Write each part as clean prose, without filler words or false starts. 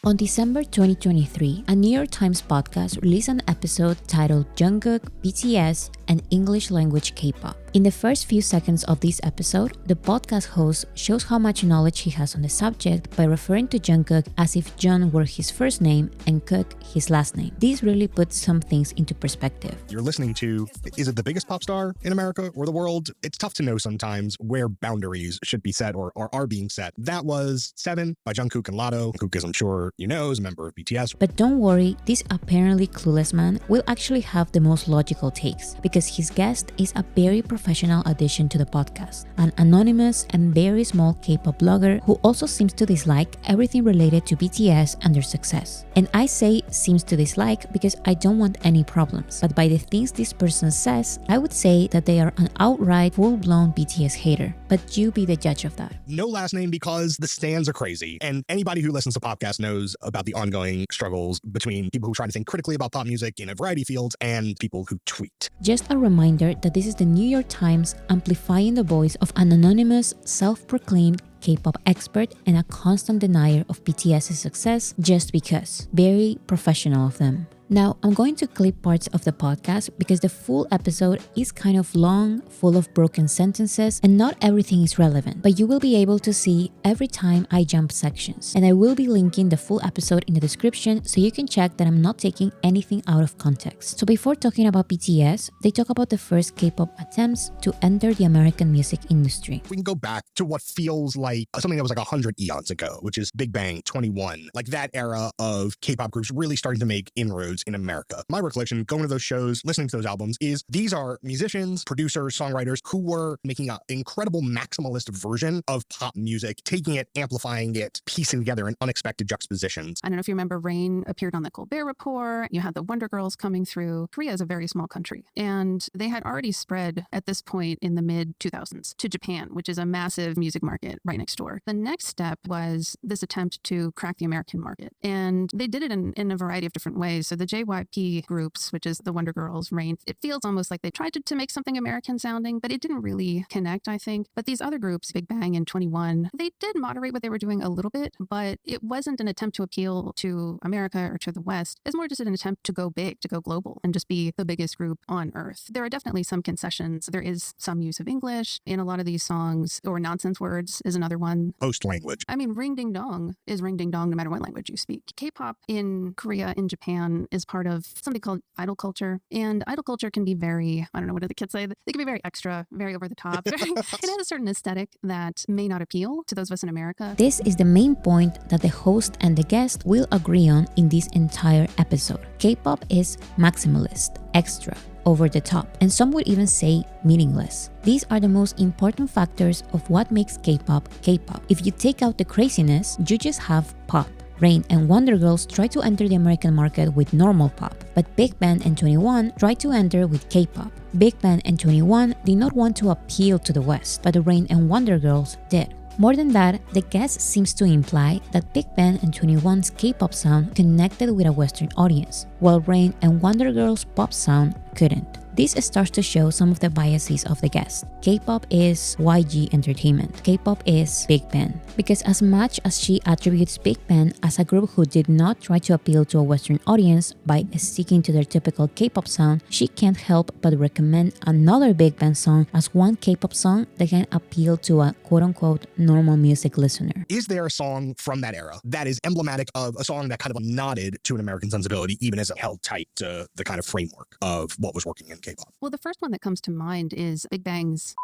On December 2023, a New York Times podcast released an episode titled Jungkook, BTS, and English language K-pop. In the first few seconds of this episode, the podcast host shows how much knowledge he has on the subject by referring to Jungkook as if Jung were his first name and Cook his last name. This really puts some things into perspective. You're listening to, is it the biggest pop star in America or the world? It's tough to know sometimes where boundaries should be set or are being set. That was 7 by Jungkook and Lotto. Jungkook, as I'm sure you know, is a member of BTS. But don't worry, this apparently clueless man will actually have the most logical takes because his guest is a very professional addition to the podcast, an anonymous and very small K-pop blogger who also seems to dislike everything related to BTS and their success. And I say seems to dislike because I don't want any problems, but by the things this person says, I would say that they are an outright full-blown BTS hater. But you be the judge of that. No last name because the stans are crazy, and anybody who listens to podcasts knows about the ongoing struggles between people who try to think critically about pop music in a variety of fields and people who tweet. Just a reminder that this is the New York Times amplifying the voice of an anonymous, self-proclaimed K-pop expert and a constant denier of BTS's success just because. Very professional of them. Now, I'm going to clip parts of the podcast because the full episode is kind of long, full of broken sentences, and not everything is relevant, but you will be able to see every time I jump sections. And I will be linking the full episode in the description so you can check that I'm not taking anything out of context. So before talking about BTS, they talk about the first K-pop attempts to enter the American music industry. We can go back to what feels like something that was like 100 eons ago, which is Big Bang, 21, like that era of K-pop groups really starting to make inroads in America. My recollection, going to those shows, listening to those albums, is these are musicians, producers, songwriters who were making an incredible maximalist version of pop music, taking it, amplifying it, piecing together in unexpected juxtapositions. I don't know if you remember, Rain appeared on the Colbert Report. You had the Wonder Girls coming through. Korea is a very small country, and they had already spread at this point in the mid-2000s to Japan, which is a massive music market right next door. The next step was this attempt to crack the American market, and they did it in a variety of different ways. So the JYP groups, which is the Wonder Girls, Rain, it feels almost like they tried to make something American sounding, but it didn't really connect, I think. But these other groups, Big Bang and 21, they did moderate what they were doing a little bit, but it wasn't an attempt to appeal to America or to the West. It's more just an attempt to go big, to go global, and just be the biggest group on earth. There are definitely some concessions. There is some use of English in a lot of these songs, or nonsense words is another one. Post language. I mean, ring ding dong is ring ding dong no matter what language you speak. K-pop in Korea, in Japan, is part of something called idol culture. And idol culture can be very, I don't know, what do the kids say? They can be very extra, very over the top. It has a certain aesthetic that may not appeal to those of us in America. This is the main point that the host and the guest will agree on in this entire episode. K-pop is maximalist, extra, over the top, and some would even say meaningless. These are the most important factors of what makes K-pop K-pop. If you take out the craziness, you just have pop. Rain and Wonder Girls try to enter the American market with normal pop, but Big Bang and 21 try to enter with K-pop. Big Bang and 21 did not want to appeal to the West, but Rain and Wonder Girls did. More than that, the guest seems to imply that Big Bang and 21's K-pop sound connected with a Western audience, while Rain and Wonder Girls' pop sound couldn't. This starts to show some of the biases of the guest. K-pop is YG Entertainment. K-pop is Big Bang. Because as much as she attributes Big Bang as a group who did not try to appeal to a Western audience by sticking to their typical K-pop sound, she can't help but recommend another Big Bang song as one K-pop song that can appeal to a quote-unquote normal music listener. Is there a song from that era that is emblematic of a song that kind of nodded to an American sensibility, even as it held tight to the kind of framework of what was working in K-pop? Well, the first one that comes to mind is Big Bang's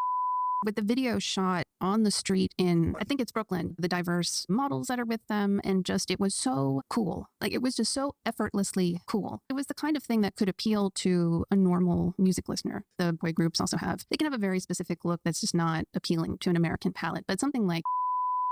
with the video shot on the street in, I think it's Brooklyn, the diverse models that are with them, and just, it was so cool. Like, it was just so effortlessly cool. It was the kind of thing that could appeal to a normal music listener. The boy groups also have, they can have a very specific look that's just not appealing to an American palate, but something like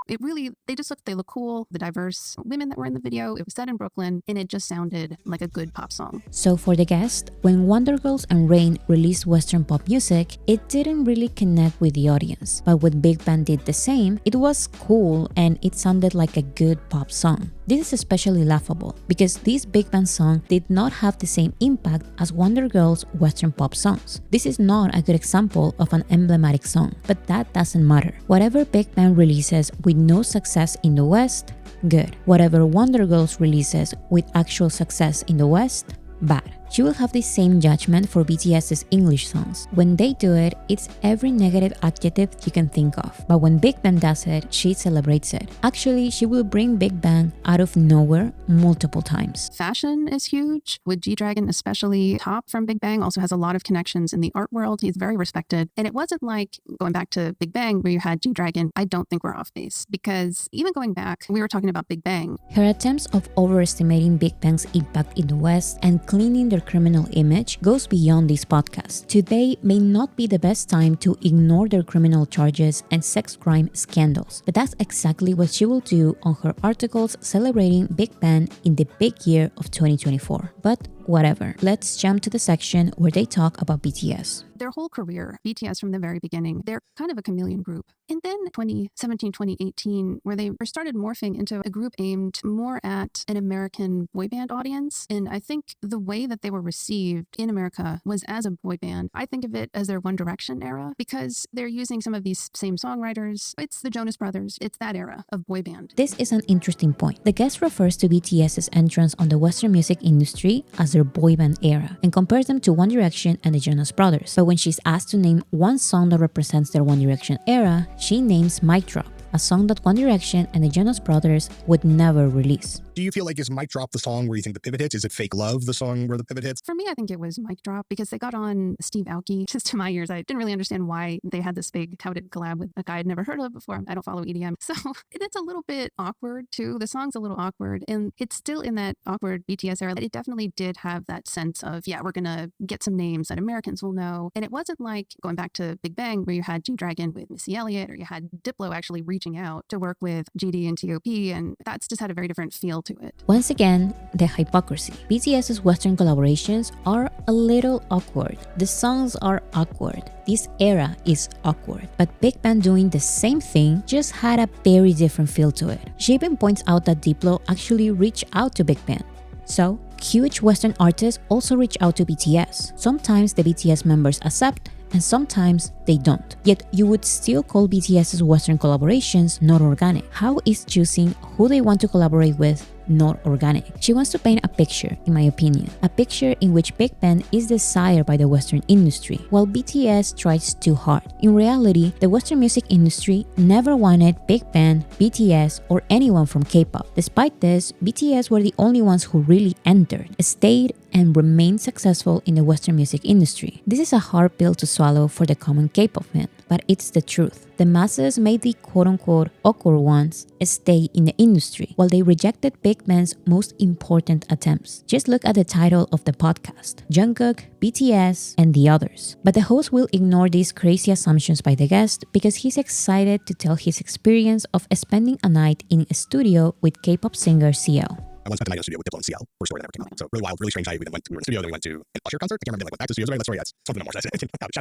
they look cool. The diverse women that were in the video, it was set in Brooklyn, and it just sounded like a good pop song. So for the guest, when Wonder Girls and Rain released Western pop music, it didn't really connect with the audience. But when Big Bang did the same, it was cool and it sounded like a good pop song. This is especially laughable because this Big Bang song did not have the same impact as Wonder Girls' Western pop songs. This is not a good example of an emblematic song, but that doesn't matter. Whatever Big Bang releases with no success in the West good. Whatever Wonder Girls releases with actual success in the West, bad. She will have the same judgment for BTS's English songs. When they do it, it's every negative adjective you can think of. But when Big Bang does it, she celebrates it. Actually, she will bring Big Bang out of nowhere multiple times. Fashion is huge. With G-Dragon especially, Top from Big Bang also has a lot of connections in the art world. He's very respected. And it wasn't like going back to Big Bang where you had G-Dragon. I don't think we're off base because even going back, we were talking about Big Bang. Her attempts of overestimating Big Bang's impact in the West and cleaning their criminal image goes beyond this podcast. Today may not be the best time to ignore their criminal charges and sex crime scandals, but that's exactly what she will do on her articles celebrating Big Bang in the big year of 2024. But whatever. Let's jump to the section where they talk about BTS. Their whole career, BTS from the very beginning, they're kind of a chameleon group. And then 2017, 2018, where they started morphing into a group aimed more at an American boy band audience. And I think the way that they were received in America was as a boy band. I think of it as their One Direction era because they're using some of these same songwriters. It's the Jonas Brothers. It's that era of boy band. This is an interesting point. The guest refers to BTS's entrance on the Western music industry as their boy band era and compares them to One Direction and the Jonas Brothers. But when she's asked to name one song that represents their One Direction era, she names Mic Drop, a song that One Direction and the Jonas Brothers would never release. Do you feel like is Mic Drop the song where you think the pivot hits? Is it Fake Love the song where the pivot hits? For me, I think it was Mic Drop because they got on Steve Aoki. Just to my ears, I didn't really understand why they had this big touted collab with a guy I'd never heard of before. I don't follow EDM. So it's a little bit awkward too. The song's a little awkward and it's still in that awkward BTS era. It definitely did have that sense of, yeah, we're going to get some names that Americans will know. And it wasn't like going back to Big Bang where you had G-Dragon with Missy Elliott or you had Diplo actually reaching out to work with GD and T.O.P. and that's just had a very different feel to it. Once again, the hypocrisy. BTS's Western collaborations are a little awkward. The songs are awkward. This era is awkward. But Big Bang doing the same thing just had a very different feel to it. She even points out that Diplo actually reached out to Big Bang. So, huge Western artists also reach out to BTS. Sometimes the BTS members accept, and sometimes they don't. Yet you would still call BTS's Western collaborations not organic. How is choosing who they want to collaborate with not organic? She wants to paint a picture, in my opinion. A picture in which Big Bang is desired by the Western industry, while BTS tries too hard. In reality, the Western music industry never wanted Big Bang, BTS, or anyone from K-pop. Despite this, BTS were the only ones who really entered, stayed, and remained successful in the Western music industry. This is a hard pill to swallow for the common K-pop fan, but it's the truth. The masses made the quote-unquote awkward ones stay in the industry, while they rejected Big Bang's most important attempts. Just look at the title of the podcast, Jungkook, BTS, and the others. But the host will ignore these crazy assumptions by the guest because he's excited to tell his experience of spending a night in a studio with K-pop singer CL. I once spent the night in a studio with Diplo and CL for a story that never came out. So really wild, really strange night. We were in the studio, then we went to an Usher concert. I can't remember like went back to the studio. That story, that's something more. Shout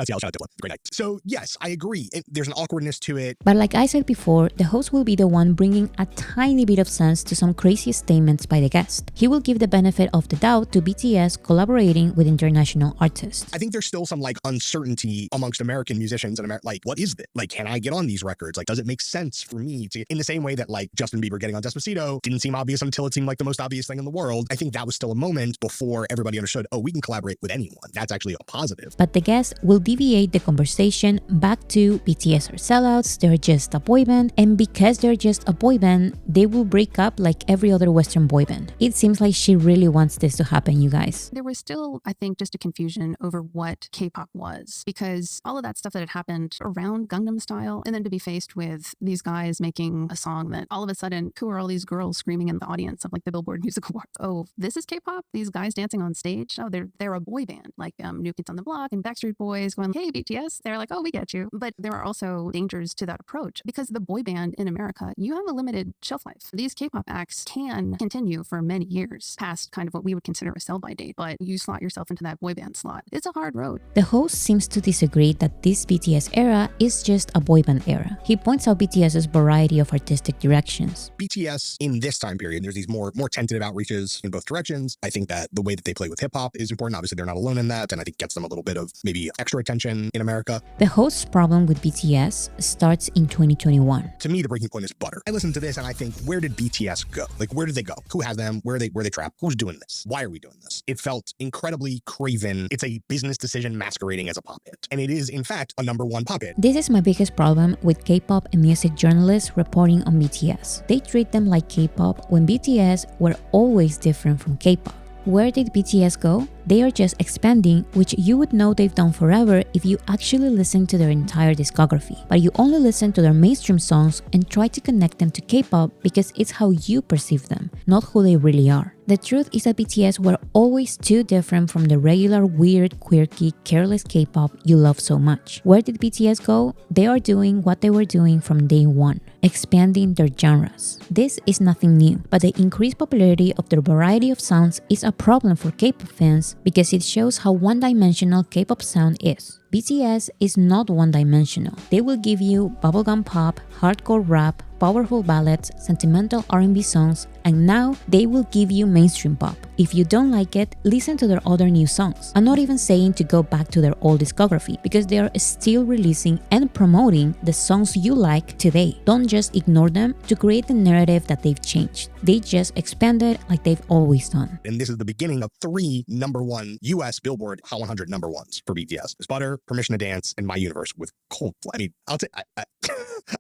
out CL, shout out Diplo. Great night. So yes, I agree. There's an awkwardness to it. But like I said before, the host will be the one bringing a tiny bit of sense to some crazy statements by the guest. He will give the benefit of the doubt to BTS collaborating with international artists. I think there's still some like uncertainty amongst American musicians and like, what is this? Like, can I get on these records? Like, does it make sense for me to, in the same way that like Justin Bieber getting on Despacito didn't seem obvious until it seemed like the most obvious thing in the world. I think that was still a moment before everybody understood, oh, we can collaborate with anyone. That's actually a positive. But the guest will deviate the conversation back to BTS are sellouts, they're just a boy band, and because they're just a boy band, they will break up like every other Western boy band. It seems like she really wants this to happen, you guys. There was still, I think, just a confusion over what K-pop was because all of that stuff that had happened around Gangnam Style and then to be faced with these guys making a song that all of a sudden, who are all these girls screaming in the audience of like the Billboard Music Awards? Oh, this is K-pop? These guys dancing on stage? Oh, they're a boy band, like New Kids on the Block and Backstreet Boys going, hey, BTS. They're like, oh, we get you. But there are also dangers to that approach because the boy band in America, you have a limited shelf life. These K-pop acts can continue for many years past kind of what we would consider a sell-by date, but you slot yourself into that boy band slot. It's a hard road. The host seems to disagree that this BTS era is just a boy band era. He points out BTS's variety of artistic directions. BTS in this time period, there's these more more tentative outreaches in both directions. I think that the way that they play with hip hop is important. Obviously, they're not alone in that, and I think gets them a little bit of maybe extra attention in America. The host's problem with BTS starts in 2021. To me, the breaking point is Butter. I listen to this and I think, where did BTS go? Like, where did they go? Who has them? Where are they trapped? Who's doing this? Why are we doing this? It felt incredibly craven. It's a business decision masquerading as a pop hit. And it is, in fact, a #1 pop hit. This is my biggest problem with K-pop and music journalists reporting on BTS. They treat them like K-pop when BTS were always different from K-pop. Where did BTS go? They are just expanding, which you would know they've done forever if you actually listen to their entire discography. But you only listen to their mainstream songs and try to connect them to K-pop because it's how you perceive them, not who they really are. The truth is that BTS were always too different from the regular, weird, quirky, careless K-pop you love so much. Where did BTS go? They are doing what they were doing from day one, expanding their genres. This is nothing new, but the increased popularity of their variety of sounds is a problem for K-pop fans because it shows how one-dimensional K-pop sound is. BTS is not one-dimensional. They will give you bubblegum pop, hardcore rap, powerful ballads, sentimental R&B songs, and now they will give you mainstream pop. If you don't like it, listen to their other new songs. I'm not even saying to go back to their old discography because they are still releasing and promoting the songs you like today. Don't just ignore them to create the narrative that they've changed. They just expanded like they've always done. And this is the beginning of 3 #1 US Billboard Hot 100 #1s for BTS. It's Butter, Permission to Dance, and My Universe with Coldplay. I mean,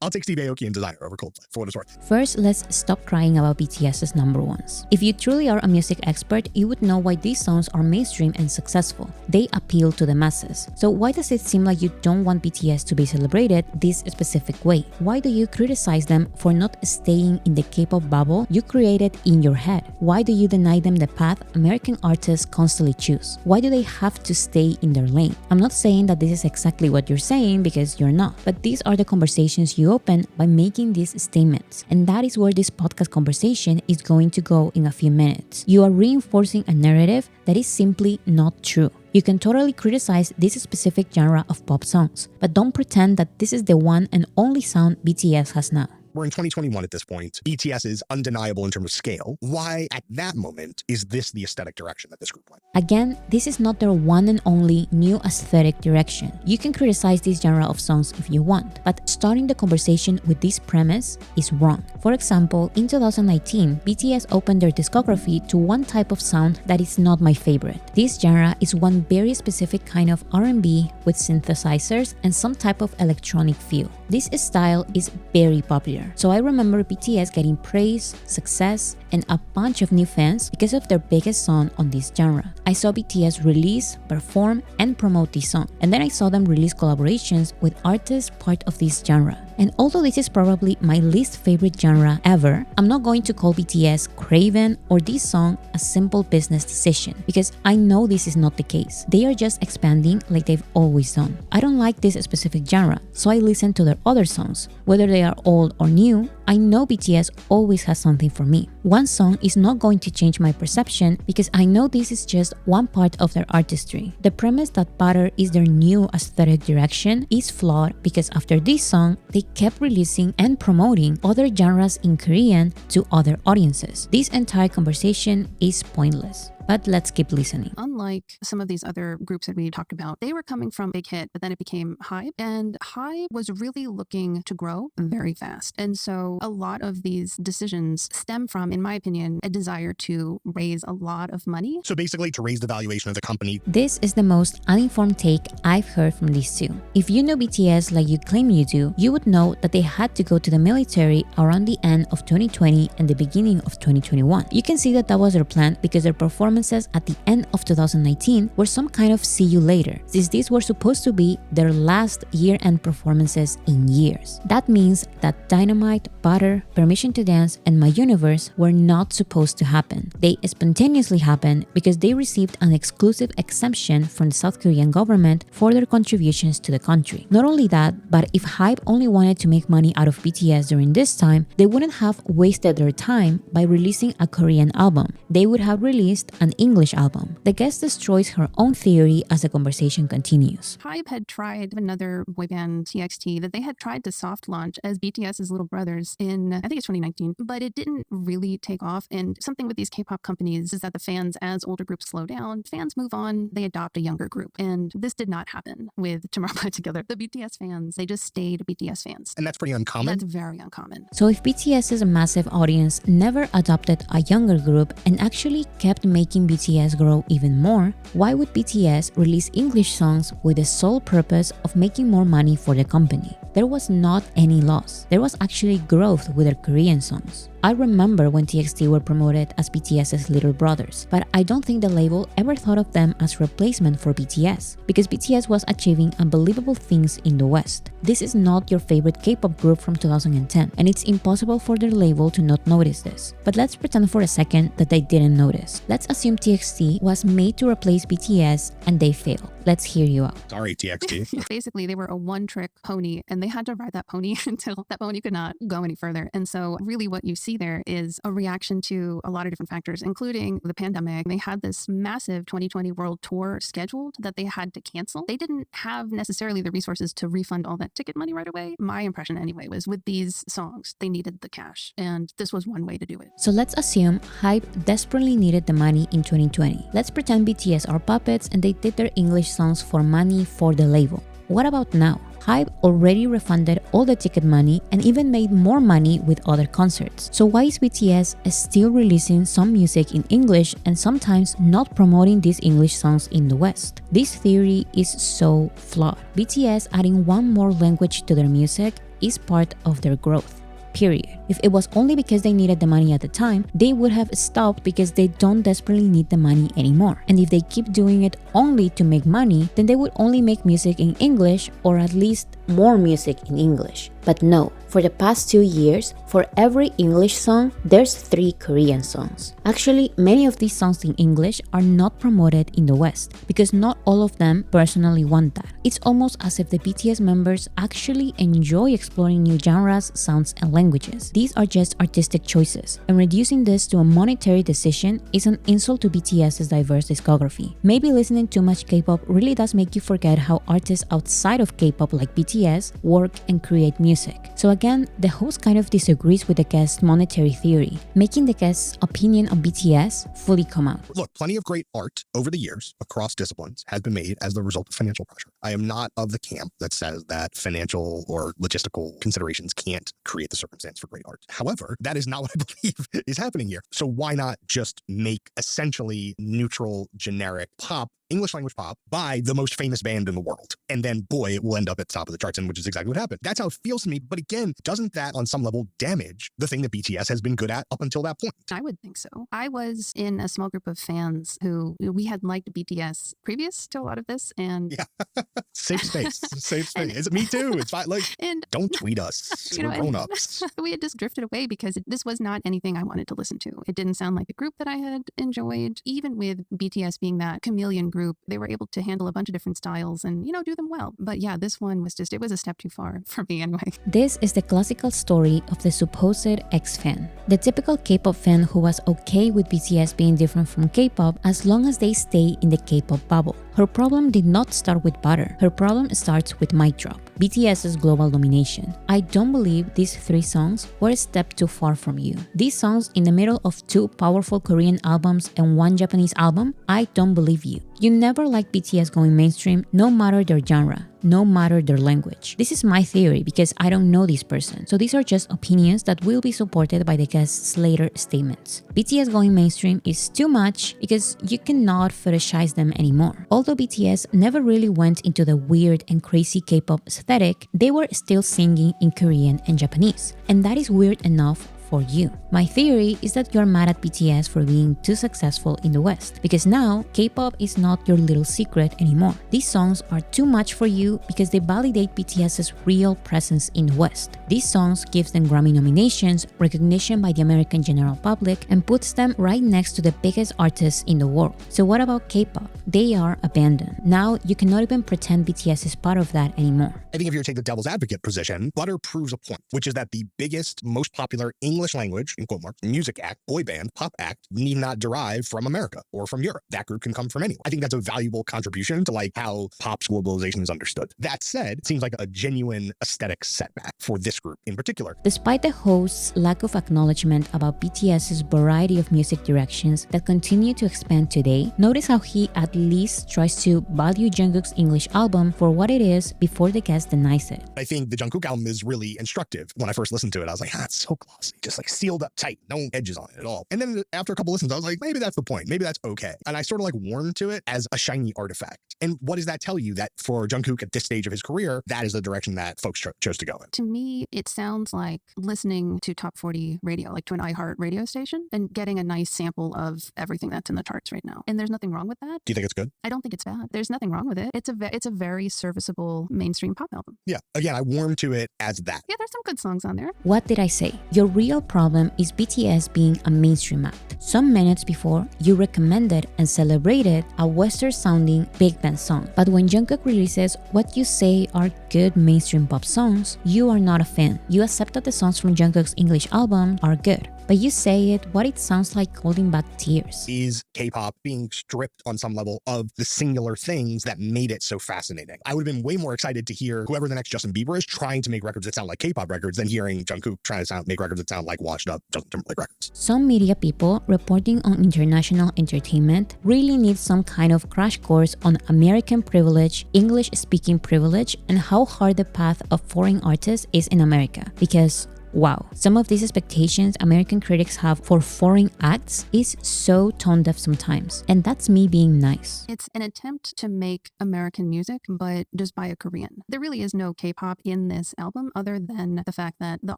I'll take Steve Aoki and Designer over Coldplay for what it's worth. First, let's stop crying about BTS's #1s. If you truly are a music expert, you would know why these songs are mainstream and successful. They appeal to the masses. So why does it seem like you don't want BTS to be celebrated this specific way? Why do you criticize them for not staying in the K-pop bubble you created in your head? Why do you deny them the path American artists constantly choose? Why do they have to stay in their lane? I'm not saying that this is exactly what you're saying because you're not, but these are the conversations you open by making these statements. And that is where this podcast conversation is going to go in a few minutes. You are reinforcing a narrative that is simply not true. You can totally criticize this specific genre of pop songs, but don't pretend that this is the one and only sound BTS has now. We're in 2021 at this point. BTS is undeniable in terms of scale. Why, at that moment, is this the aesthetic direction that this group went? Again, this is not their one and only new aesthetic direction. You can criticize this genre of songs if you want, but starting the conversation with this premise is wrong. For example, in 2019, BTS opened their discography to one type of sound that is not my favorite. This genre is one very specific kind of R&B with synthesizers and some type of electronic feel. This style is very popular. So I remember BTS getting praise, success, and a bunch of new fans because of their biggest song on this genre. I saw BTS release, perform, and promote this song. And then I saw them release collaborations with artists part of this genre. And although this is probably my least favorite genre ever, I'm not going to call BTS craven or this song a simple business decision because I know this is not the case. They are just expanding like they've always done. I don't like this specific genre, so I listen to their other songs. Whether they are old or new, I know BTS always has something for me. One song is not going to change my perception because I know this is just one part of their artistry. The premise that Butter is their new aesthetic direction is flawed because after this song, they kept releasing and promoting other genres in Korean to other audiences. This entire conversation is pointless. But let's keep listening. Unlike some of these other groups that we talked about, they were coming from big hit, but then it became Hype. And Hype was really looking to grow very fast. And so a lot of these decisions stem from, in my opinion, a desire to raise a lot of money. So basically to raise the valuation of the company. This is the most uninformed take I've heard from these two. If you know BTS like you claim you do, you would know that they had to go to the military around the end of 2020 and the beginning of 2021. You can see that was their plan because their performances at the end of 2019 were some kind of see you later, since these were supposed to be their last year-end performances in years. That means that Dynamite, Butter, Permission to Dance, and My Universe were not supposed to happen. They spontaneously happened because they received an exclusive exemption from the South Korean government for their contributions to the country. Not only that, but if Hype only wanted to make money out of BTS during this time, they wouldn't have wasted their time by releasing a Korean album. They would have released an an English album. The guest destroys her own theory as the conversation continues. HYBE had tried another boy band, TXT, that they had tried to soft launch as BTS's little brothers in, I think it's 2019, but it didn't really take off. And something with these K-pop companies is that the fans, as older groups slow down, fans move on, they adopt a younger group. And this did not happen with Tomorrow X Together. The BTS fans, they just stayed BTS fans. And that's pretty uncommon. That's very uncommon. So if BTS's massive audience never adopted a younger group and actually kept making BTS grow even more, why would BTS release English songs with the sole purpose of making more money for the company? There was not any loss. There was actually growth with their Korean songs. I remember when TXT were promoted as BTS's little brothers, but I don't think the label ever thought of them as replacement for BTS, because BTS was achieving unbelievable things in the West. This is not your favorite K-pop group from 2010, and it's impossible for their label to not notice this. But let's pretend for a second that they didn't notice. Let's assume TXT was made to replace BTS and they failed. Let's hear you out. Sorry, TXT. Basically, they were a one-trick pony, and they had to ride that pony until that pony could not go any further. And so really what you see there is a reaction to a lot of different factors, including the pandemic. They had this massive 2020 world tour scheduled that they had to cancel. They didn't have necessarily the resources to refund all that ticket money right away. My impression anyway was with these songs, they needed the cash, and this was one way to do it. So let's assume HYBE desperately needed the money in 2020. Let's pretend BTS are puppets and they did their English songs for money for the label. What about now? HYBE already refunded all the ticket money and even made more money with other concerts. So why is BTS still releasing some music in English and sometimes not promoting these English songs in the West? This theory is so flawed. BTS adding one more language to their music is part of their growth. Period. If it was only because they needed the money at the time, they would have stopped because they don't desperately need the money anymore. And if they keep doing it only to make money, then they would only make music in English, or at least more music in English. But no, for the past 2 years, for every English song, there's 3 Korean songs. Actually, many of these songs in English are not promoted in the West because not all of them personally want that. It's almost as if the BTS members actually enjoy exploring new genres, sounds, and languages. These are just artistic choices, and reducing this to a monetary decision is an insult to BTS's diverse discography. Maybe listening too much K-pop really does make you forget how artists outside of K-pop like BTS work and create music. So again, the host kind of disagrees with the guest's monetary theory, making the guest's opinion of BTS fully come out. Look, plenty of great art over the years across disciplines has been made as the result of financial pressure. I am not of the camp that says that financial or logistical considerations can't create the circumstance for great art. However, that is not what I believe is happening here. So why not just make essentially neutral, generic pop, English language pop, by the most famous band in the world? And then, boy, it will end up at the top of the charts, and which is exactly what happened. That's how it feels to me. But again, doesn't that on some level damage the thing that BTS has been good at up until that point? I would think so. I was in a small group of fans who we had liked BTS previous to a lot of this, and yeah, safe space, safe space. Me too. It's fine. Like, and don't tweet us. We're grown-ups. We had just drifted away because this was not anything I wanted to listen to. It didn't sound like a group that I had enjoyed. Even with BTS being that chameleon group, they were able to handle a bunch of different styles and, do them well. But yeah, this one was just, it was a step too far for me anyway. This is the classical story of the supposed ex-fan. The typical K-pop fan who was okay with BTS being different from K-pop as long as they stay in the K-pop bubble. Her problem did not start with Butter. Her problem starts with Mic Drop, BTS's global domination. I don't believe these 3 songs were a step too far from you. These songs in the middle of 2 powerful Korean albums and 1 Japanese album, I don't believe you. You never liked BTS going mainstream, no matter their genre, no matter their language. This is my theory because I don't know this person, so these are just opinions that will be supported by the guest's later statements. BTS going mainstream is too much because you cannot fetishize them anymore. Although BTS never really went into the weird and crazy K-pop aesthetic, they were still singing in Korean and Japanese, and that is weird enough for you. My theory is that you're mad at BTS for being too successful in the West, because now K-pop is not your little secret anymore. These songs are too much for you because they validate BTS's real presence in the West. These songs gives them Grammy nominations, recognition by the American general public, and puts them right next to the biggest artists in the world. So what about K-pop? They are abandoned. Now you cannot even pretend BTS is part of that anymore. I think if you take the devil's advocate position, Butter proves a point, which is that the biggest, most popular English English language, in quote marks, music act, boy band, pop act need not derive from America or from Europe. That group can come from anywhere. I think that's a valuable contribution to like how pop's globalization is understood. That said, it seems like a genuine aesthetic setback for this group in particular. Despite the host's lack of acknowledgement about BTS's variety of music directions that continue to expand today, notice how he at least tries to value Jungkook's English album for what it is before the guest denies it. I think the Jungkook album is really instructive. When I first listened to it, I was like, it's so glossy, just like sealed up tight, no edges on it at all. And then after a couple listens, I was like, maybe that's the point. Maybe that's okay. And I sort of like warmed to it as a shiny artifact. And what does that tell you? That for Jungkook at this stage of his career, that is the direction that folks chose to go in. To me, it sounds like listening to top 40 radio, like to an iHeart radio station, and getting a nice sample of everything that's in the charts right now. And there's nothing wrong with that. Do you think it's good? I don't think it's bad. There's nothing wrong with it. It's a very serviceable mainstream pop album. Yeah. Again, I warmed to it as that. Yeah, there's some good songs on there. What did I say? Your real problem is BTS being a mainstream act. Some minutes before, you recommended and celebrated a Western-sounding big band song. But when Jungkook releases what you say are good mainstream pop songs, you are not a fan. You accept that the songs from Jungkook's English album are good, but you say it sounds like holding back tears. Is K-pop being stripped on some level of the singular things that made it so fascinating? I would have been way more excited to hear whoever the next Justin Bieber is trying to make records that sound like K-pop records than hearing Jungkook trying to make records that sound like washed up Justin Timberlake records. Some media people reporting on international entertainment really need some kind of crash course on American privilege, English-speaking privilege, and how hard the path of foreign artists is in America. Because wow, some of these expectations American critics have for foreign acts is so tone deaf sometimes. And that's me being nice. It's an attempt to make American music, but just by a Korean. There really is no K-pop in this album other than the fact that the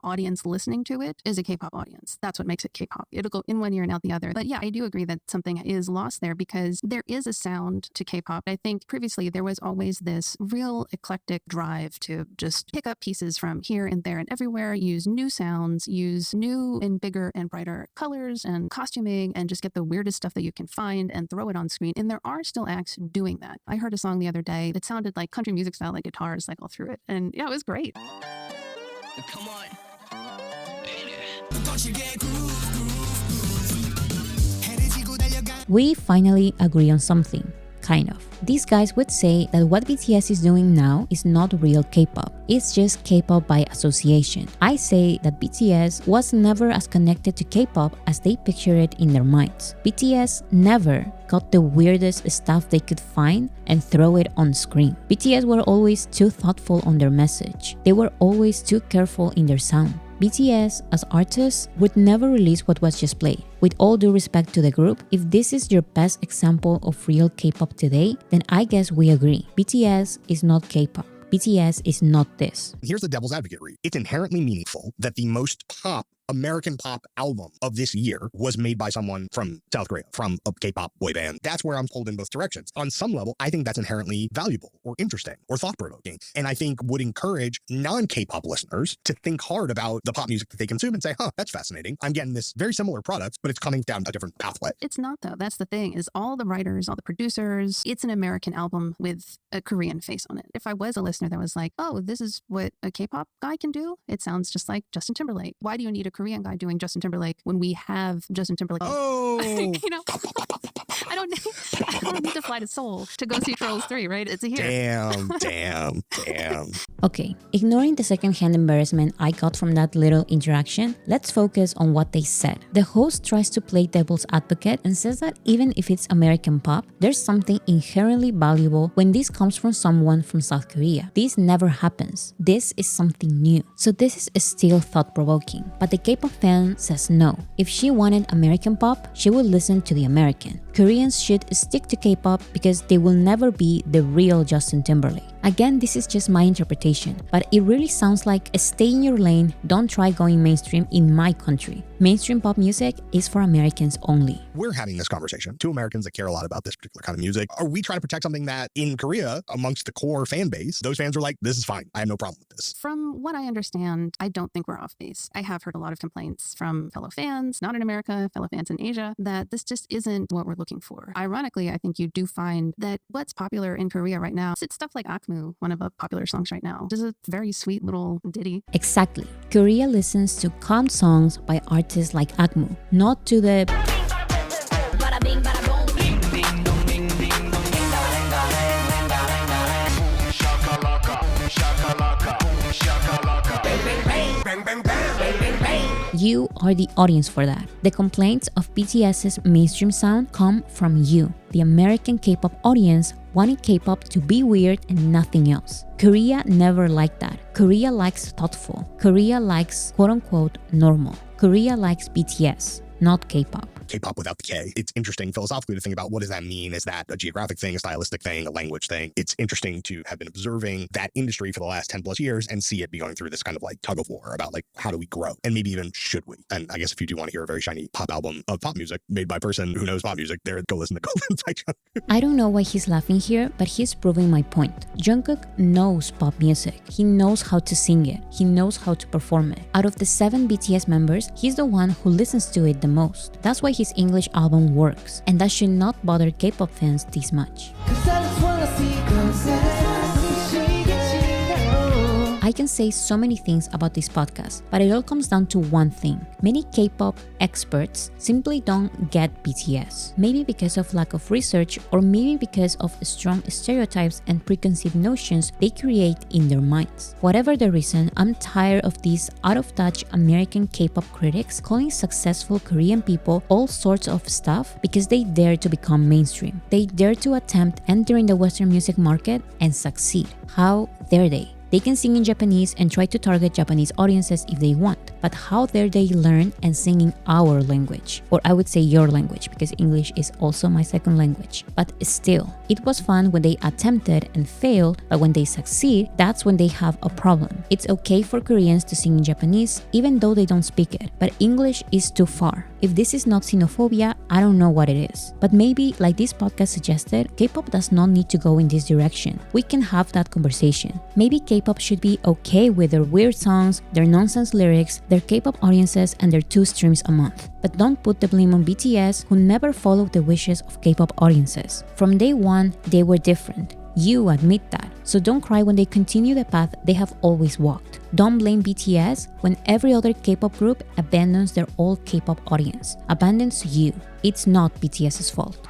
audience listening to it is a K-pop audience. That's what makes it K-pop. It'll go in one ear and out the other. But yeah, I do agree that something is lost there because there is a sound to K-pop. I think previously there was always this real eclectic drive to just pick up pieces from here and there and everywhere, use new sounds, use new and bigger and brighter colors and costuming, and just get the weirdest stuff that you can find and throw it on screen. And there are still acts doing that. I heard a song the other day that sounded like country music style, like guitars like all through it. And yeah, it was great. Come on. We finally agree on something. Kind of. These guys would say that what BTS is doing now is not real K-pop. It's just K-pop by association. I say that BTS was never as connected to K-pop as they picture it in their minds. BTS never got the weirdest stuff they could find and throw it on screen. BTS were always too thoughtful on their message. They were always too careful in their sound. BTS, as artists, would never release what was just played. With all due respect to the group, if this is your best example of real K-pop today, then I guess we agree. BTS is not K-pop. BTS is not this. Here's the devil's advocate read. It's inherently meaningful that the most American pop album of this year was made by someone from South Korea, from a K-pop boy band. That's where I'm pulled in both directions. On some level, I think that's inherently valuable or interesting or thought-provoking. And I think would encourage non-K-pop listeners to think hard about the pop music that they consume and say, that's fascinating. I'm getting this very similar product, but it's coming down a different pathway. It's not though. That's the thing, is all the writers, all the producers, it's an American album with a Korean face on it. If I was a listener that was like, oh, this is what a K-pop guy can do, it sounds just like Justin Timberlake. Why do you need a Korean guy doing Justin Timberlake when we have Justin Timberlake? Oh, you know, I don't need to fly to Seoul to go see Trolls 3, right? It's here. Damn. Okay, ignoring the secondhand embarrassment I got from that little interaction, let's focus on what they said. The host tries to play devil's advocate and says that even if it's American pop, there's something inherently valuable when this comes from someone from South Korea. This never happens. This is something new. So this is still thought-provoking. But the K-pop fan says no. If she wanted American pop, she would listen to the American. Koreans should stick to K-pop because they will never be the real Justin Timberlake. Again, this is just my interpretation, but it really sounds like stay in your lane, don't try going mainstream in my country. Mainstream pop music is for Americans only. We're having this conversation. Two Americans that care a lot about this particular kind of music. Are we trying to protect something that in Korea, amongst the core fan base, those fans are like, this is fine. I have no problem with this. From what I understand, I don't think we're off base. I have heard a lot of complaints from fellow fans, not in America, fellow fans in Asia, that this just isn't what we're looking for. Ironically, I think you do find that what's popular in Korea right now, it's stuff like Aqua Akmu, one of the popular songs right now. This is a very sweet little ditty. Exactly. Korea listens to calm songs by artists like Akmu, not to the You are the audience for that. The complaints of BTS's mainstream sound come from you, the American K-pop audience wanting K-pop to be weird and nothing else. Korea never liked that. Korea likes thoughtful. Korea likes quote-unquote normal. Korea likes BTS, not K-pop. K-pop without the K. It's interesting philosophically to think about what does that mean? Is that a geographic thing, a stylistic thing, a language thing? It's interesting to have been observing that industry for the last 10 plus years and see it be going through this kind of like tug of war about like, how do we grow? And maybe even should we? And I guess if you do want to hear a very shiny pop album of pop music made by a person who knows pop music, there, go listen to Golden by Jungkook. I don't know why he's laughing here, but he's proving my point. Jungkook knows pop music. He knows how to sing it. He knows how to perform it. Out of the 7 BTS members, he's the one who listens to it the most. That's why his English album works, and that should not bother K-pop fans this much. I can say so many things about this podcast, but it all comes down to one thing. Many K-pop experts simply don't get BTS. Maybe because of lack of research, or maybe because of strong stereotypes and preconceived notions they create in their minds. Whatever the reason, I'm tired of these out-of-touch American K-pop critics calling successful Korean people all sorts of stuff because they dare to become mainstream. They dare to attempt entering the Western music market and succeed. How dare they? They can sing in Japanese and try to target Japanese audiences if they want, but how dare they learn and sing in our language? Or I would say your language, because English is also my second language. But still, it was fun when they attempted and failed, but when they succeed, that's when they have a problem. It's okay for Koreans to sing in Japanese, even though they don't speak it, but English is too far. If this is not xenophobia, I don't know what it is. But maybe, like this podcast suggested, K-pop does not need to go in this direction. We can have that conversation. Maybe K-pop should be okay with their weird songs, their nonsense lyrics, their K-pop audiences, and their 2 streams a month. But don't put the blame on BTS, who never followed the wishes of K-pop audiences. From day one, they were different. You admit that. So don't cry when they continue the path they have always walked. Don't blame BTS when every other K-pop group abandons their old K-pop audience, abandons you. It's not BTS's fault.